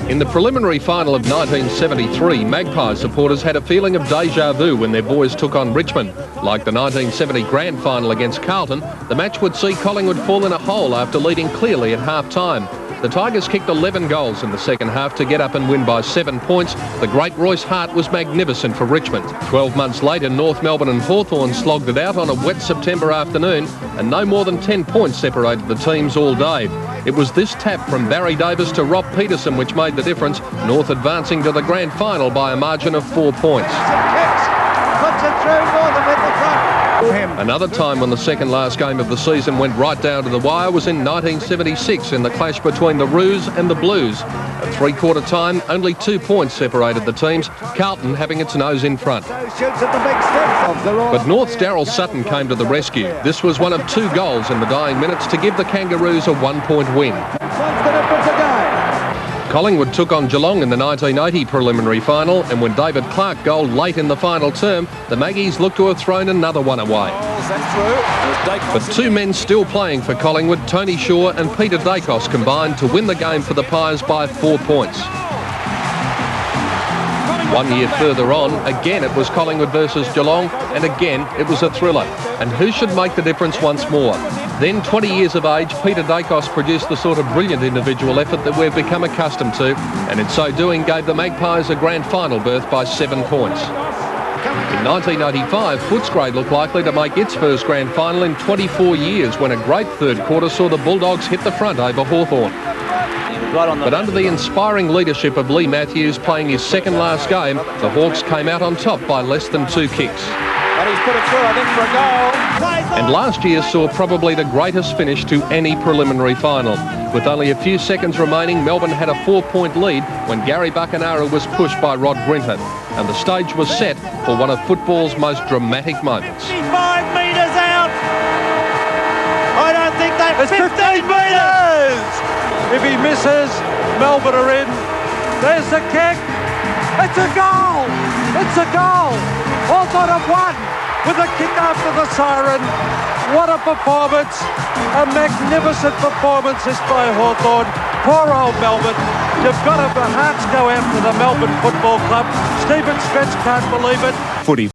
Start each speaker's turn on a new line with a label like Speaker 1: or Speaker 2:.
Speaker 1: In the preliminary final of 1973, Magpie supporters had a feeling of deja vu when their boys took on Richmond. Like the 1970 grand final against Carlton, the match would see Collingwood fall in a hole after leading clearly at half-time. The Tigers kicked 11 goals in the second half to get up and win by 7 points. The great Royce Hart was magnificent for Richmond. 12 months later, North Melbourne and Hawthorn slogged it out on a wet September afternoon, and no more than 10 points separated the teams all day. It was this tap from Barry Davis to Rob Peterson which made the difference, North advancing to the grand final by a margin of 4 points. Another time when the second last game of the season went right down to the wire was in 1976 in the clash between the Roos and the Blues. At three-quarter time, only 2 points separated the teams, Carlton having its nose in front. But North's Daryl Sutton came to the rescue. This was one of 2 goals in the dying minutes to give the Kangaroos a 1-point win. Collingwood took on Geelong in the 1980 preliminary final, and when David Clark goaled late in the final term, the Maggies looked to have thrown another one away. But 2 men still playing for Collingwood, Tony Shaw and Peter Dacos, combined to win the game for the Pies by 4 points. 1 year further on, again it was Collingwood versus Geelong, and again it was a thriller. And who should make the difference once more? Then, 20 years of age, Peter Dacos produced the sort of brilliant individual effort that we've become accustomed to, and in so doing gave the Magpies a grand final berth by 7 points. In 1985, Footscray looked likely to make its first grand final in 24 years when a great third quarter saw the Bulldogs hit the front over Hawthorn. But under the inspiring leadership of Lee Matthews playing his second last game, the Hawks came out on top by less than 2 kicks.
Speaker 2: And he's put it through, I think, for a goal.
Speaker 1: And last year saw probably the greatest finish to any preliminary final. With only a few seconds remaining, Melbourne had a 4-point lead when Gary Buckenara was pushed by Rod Grinton, and the stage was set for one of football's most dramatic moments.
Speaker 2: 5 metres out. I don't think that... It's 15 metres! If he misses, Melbourne are in. There's the kick. It's a goal! It's a goal! Hawthorn have won with a kick after the siren. What a performance! A magnificent performance this by Hawthorn. Poor old Melbourne. You've got to, the hearts go out to the Melbourne Football Club. Stephen Spence can't believe it.
Speaker 1: Footy.